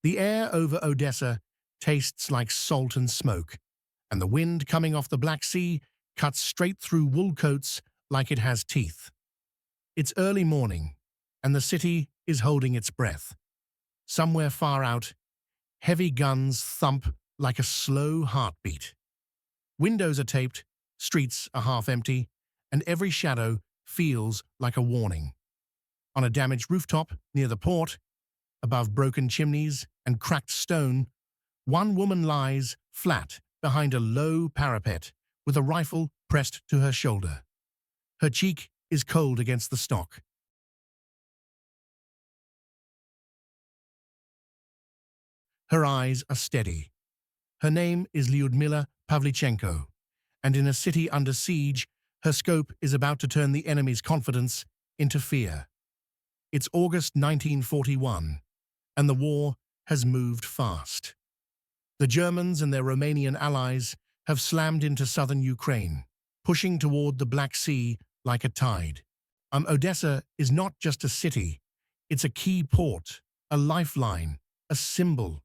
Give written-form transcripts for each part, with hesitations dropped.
The air over Odessa tastes like salt and smoke, and the wind coming off the Black Sea cuts straight through wool coats like it has teeth. It's early morning, and the city is holding its breath. Somewhere far out, heavy guns thump like a slow heartbeat. Windows are taped, streets are half empty, and every shadow feels like a warning. On a damaged rooftop near the port, above broken chimneys and cracked stone, one woman lies flat behind a low parapet with a rifle pressed to her shoulder. Her cheek is cold against the stock. Her eyes are steady. Her name is Lyudmila Pavlichenko, and in a city under siege, her scope is about to turn the enemy's confidence into fear. It's August 1941, and the war has moved fast. The Germans and their Romanian allies have slammed into southern Ukraine, pushing toward the Black Sea like a tide. Odessa is not just a city, it's a key port, a lifeline, a symbol.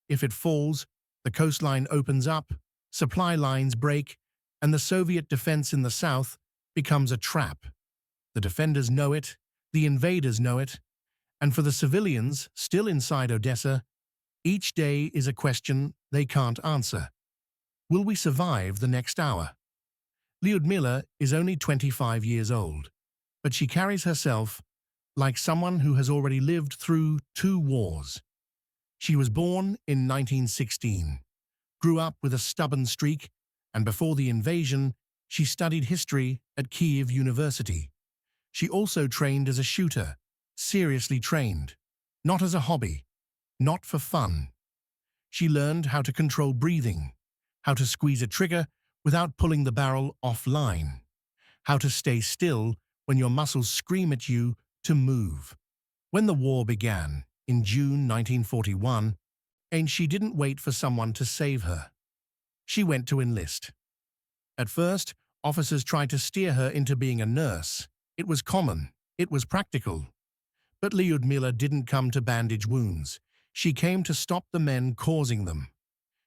If it falls, the coastline opens up, supply lines break, and the Soviet defense in the south becomes a trap. The defenders know it, the invaders know it, and for the civilians still inside Odessa, each day is a question they can't answer. Will we survive the next hour? Lyudmila is only 25 years old, but she carries herself like someone who has already lived through 2 wars. She was born in 1916, grew up with a stubborn streak, and before the invasion, she studied history at Kyiv University. She also trained as a shooter, seriously trained, not as a hobby, not for fun. She learned how to control breathing, how to squeeze a trigger without pulling the barrel offline, how to stay still when your muscles scream at you to move. When the war began, in June 1941, and she didn't wait for someone to save her. She went to enlist. At first, officers tried to steer her into being a nurse. It was common, it was practical. But Lyudmila didn't come to bandage wounds. She came to stop the men causing them.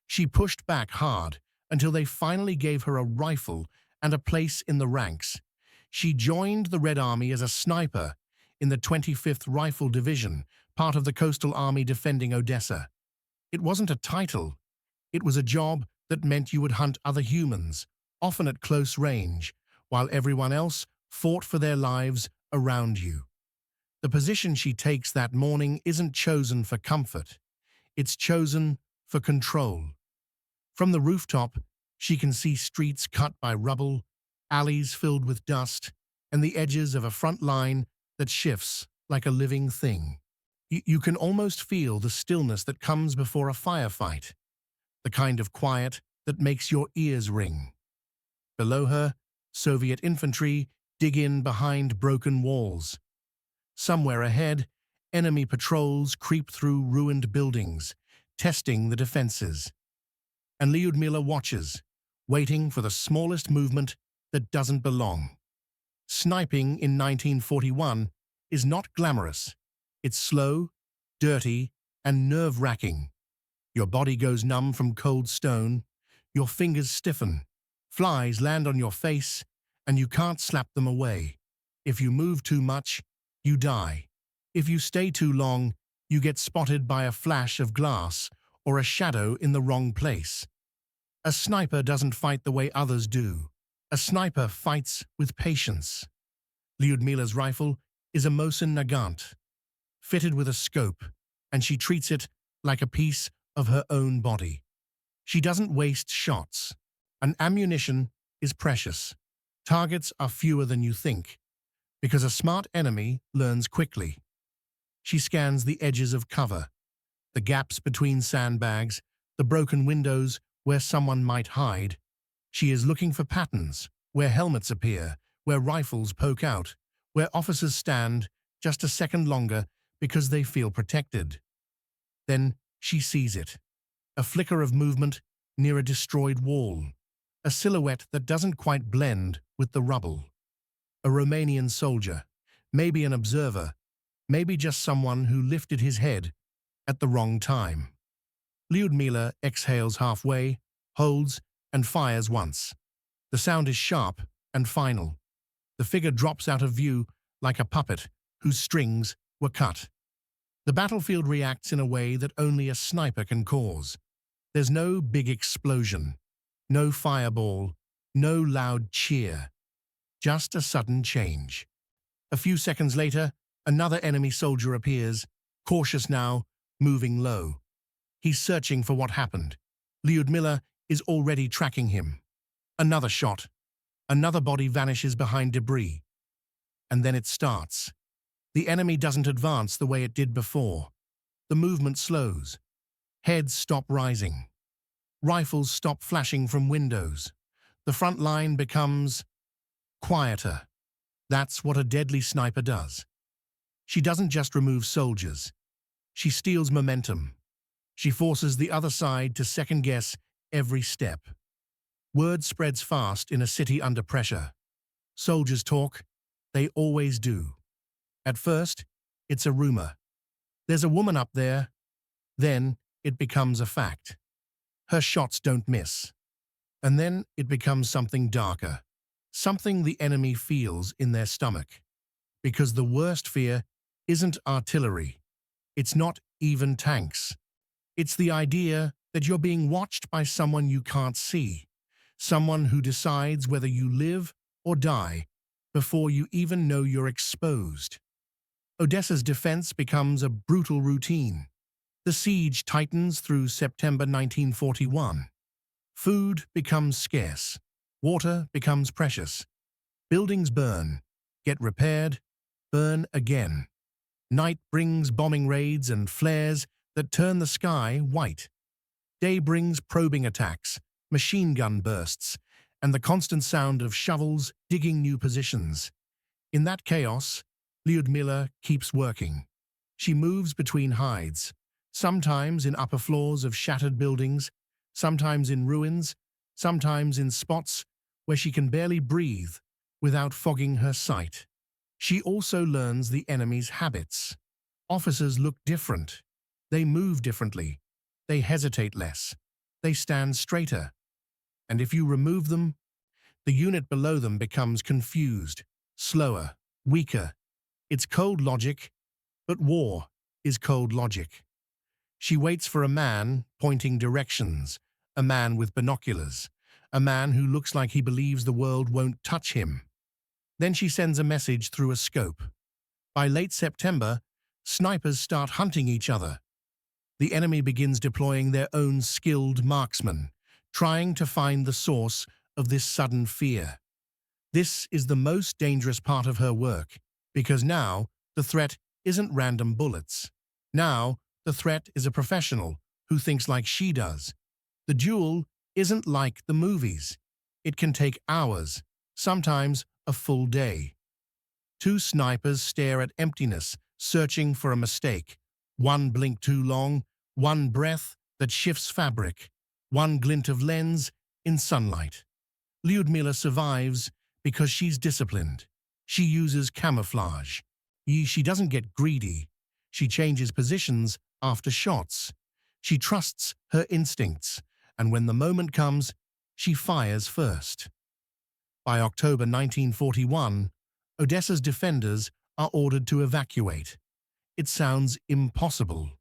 She pushed back hard until they finally gave her a rifle and a place in the ranks. She joined the Red Army as a sniper in the 25th Rifle Division, part of the Coastal Army defending Odessa. It wasn't a title. It was a job that meant you would hunt other humans, often at close range, while everyone else fought for their lives around you. The position she takes that morning isn't chosen for comfort. It's chosen for control. From the rooftop, she can see streets cut by rubble, alleys filled with dust, and the edges of a front line that shifts like a living thing. You can almost feel the stillness that comes before a firefight, the kind of quiet that makes your ears ring. Below her, Soviet infantry dig in behind broken walls. Somewhere ahead, enemy patrols creep through ruined buildings, testing the defenses. And Lyudmila watches, waiting for the smallest movement that doesn't belong. Sniping in 1941 is not glamorous. It's slow, dirty, and nerve-wracking. Your body goes numb from cold stone, your fingers stiffen, flies land on your face, and you can't slap them away. If you move too much, you die. If you stay too long, you get spotted by a flash of glass or a shadow in the wrong place. A sniper doesn't fight the way others do. A sniper fights with patience. Lyudmila's rifle is a Mosin Nagant, fitted with a scope, and she treats it like a piece of her own body. She doesn't waste shots. And ammunition is precious. Targets are fewer than you think, because a smart enemy learns quickly. She scans the edges of cover, the gaps between sandbags, the broken windows where someone might hide. She is looking for patterns, where helmets appear, where rifles poke out, where officers stand just a second longer because they feel protected. Then she sees it. A flicker of movement near a destroyed wall. A silhouette that doesn't quite blend with the rubble. A Romanian soldier, maybe an observer, maybe just someone who lifted his head at the wrong time. Lyudmila exhales halfway, holds, and fires once. The sound is sharp and final. The figure drops out of view like a puppet whose strings were cut. The battlefield reacts in a way that only a sniper can cause. There's no big explosion, no fireball, no loud cheer. Just a sudden change. A few seconds later, another enemy soldier appears, cautious now, moving low. He's searching for what happened. Lyudmila is already tracking him. Another shot. Another body vanishes behind debris. And then it starts. The enemy doesn't advance the way it did before. The movement slows. Heads stop rising. Rifles stop flashing from windows. The front line becomes quieter. That's what a deadly sniper does. She doesn't just remove soldiers. She steals momentum. She forces the other side to second-guess every step. Word spreads fast in a city under pressure. Soldiers talk. They always do. At first, it's a rumor. There's a woman up there. Then it becomes a fact. Her shots don't miss. And then it becomes something darker. Something the enemy feels in their stomach. Because the worst fear isn't artillery. It's not even tanks. It's the idea that you're being watched by someone you can't see. Someone who decides whether you live or die before you even know you're exposed. Odessa's defense becomes a brutal routine. The siege tightens through September 1941. Food becomes scarce. Water becomes precious. Buildings burn, get repaired, burn again. Night brings bombing raids and flares that turn the sky white. Day brings probing attacks, machine gun bursts, and the constant sound of shovels digging new positions. In that chaos, Lyudmila keeps working. She moves between hides, sometimes in upper floors of shattered buildings, sometimes in ruins, sometimes in spots where she can barely breathe without fogging her sight. She also learns the enemy's habits. Officers look different. They move differently. They hesitate less. They stand straighter. And if you remove them, the unit below them becomes confused, slower, weaker. It's cold logic, but war is cold logic. She waits for a man pointing directions, a man with binoculars, a man who looks like he believes the world won't touch him. Then she sends a message through a scope. By late September, snipers start hunting each other. The enemy begins deploying their own skilled marksmen, trying to find the source of this sudden fear. This is the most dangerous part of her work, because now the threat isn't random bullets. Now the threat is a professional who thinks like she does. The duel isn't like the movies. It can take hours, sometimes a full day. Two snipers stare at emptiness, searching for a mistake. One blink too long, one breath that shifts fabric, one glint of lens in sunlight. Lyudmila survives because she's disciplined. She uses camouflage. She doesn't get greedy. She changes positions after shots. She trusts her instincts, and when the moment comes, she fires first. By October 1941, Odessa's defenders are ordered to evacuate. It sounds impossible.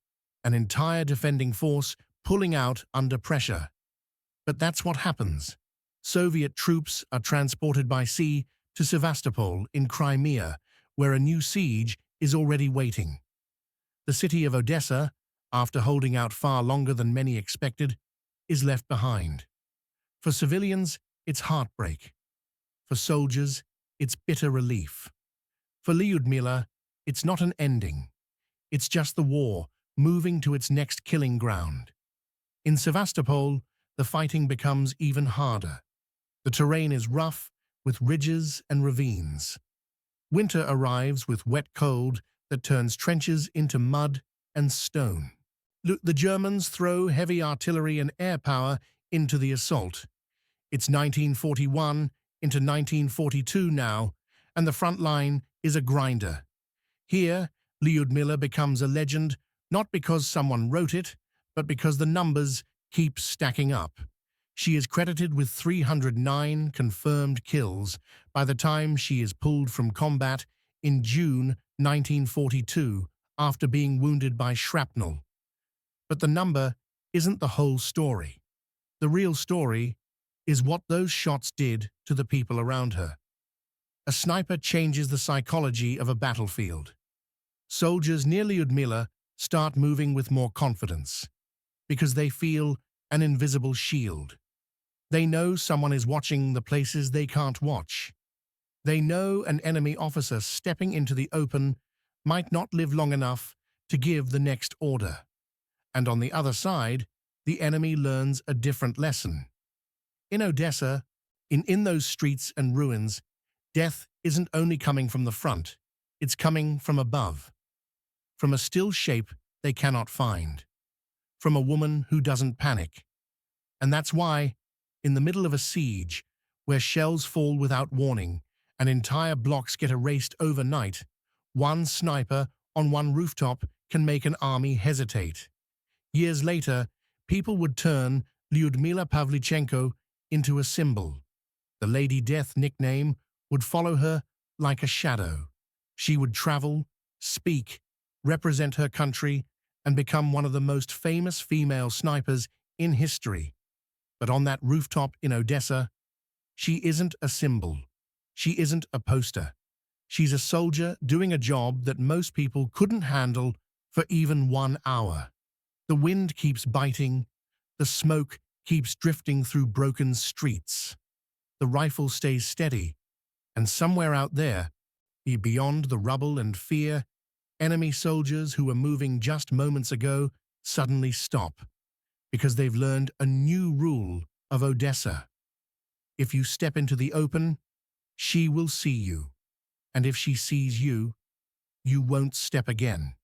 An entire defending force pulling out under pressure. But that's what happens. Soviet troops are transported by sea to Sevastopol in Crimea, where a new siege is already waiting. The city of Odessa, after holding out far longer than many expected, is left behind. For civilians, it's heartbreak. For soldiers, it's bitter relief. For Lyudmila, it's not an ending. It's just the war moving to its next killing ground. In Sevastopol, the fighting becomes even harder. The terrain is rough, with ridges and ravines. Winter arrives with wet cold that turns trenches into mud and stone. The Germans throw heavy artillery and air power into the assault. It's 1941 into 1942 now, and the front line is a grinder. Here, Lyudmila becomes a legend Not because someone wrote it, but because the numbers keep stacking up. She is credited with 309 confirmed kills by the time she is pulled from combat in June 1942 after being wounded by shrapnel. But the number isn't the whole story. The real story is what those shots did to the people around her. A sniper changes the psychology of a battlefield. Soldiers near Lyudmila start moving with more confidence because they feel an invisible shield. They know someone is watching the places they can't watch. They know an enemy officer stepping into the open might not live long enough to give the next order. And on the other side, the enemy learns a different lesson. In Odessa, in those streets and ruins, death isn't only coming from the front, it's coming from above. From a still shape they cannot find. From a woman who doesn't panic. And that's why, in the middle of a siege, where shells fall without warning and entire blocks get erased overnight, one sniper on one rooftop can make an army hesitate. Years later, people would turn Lyudmila Pavlichenko into a symbol. The Lady Death nickname would follow her like a shadow. She would travel, speak, represent her country, and become one of the most famous female snipers in history. But on that rooftop in Odessa, she isn't a symbol. She isn't a poster. She's a soldier doing a job that most people couldn't handle for even 1 hour. The wind keeps biting, the smoke keeps drifting through broken streets. The rifle stays steady, and somewhere out there, beyond the rubble and fear, enemy soldiers who were moving just moments ago suddenly stop, because they've learned a new rule of Odessa. If you step into the open, she will see you, and if she sees you, you won't step again.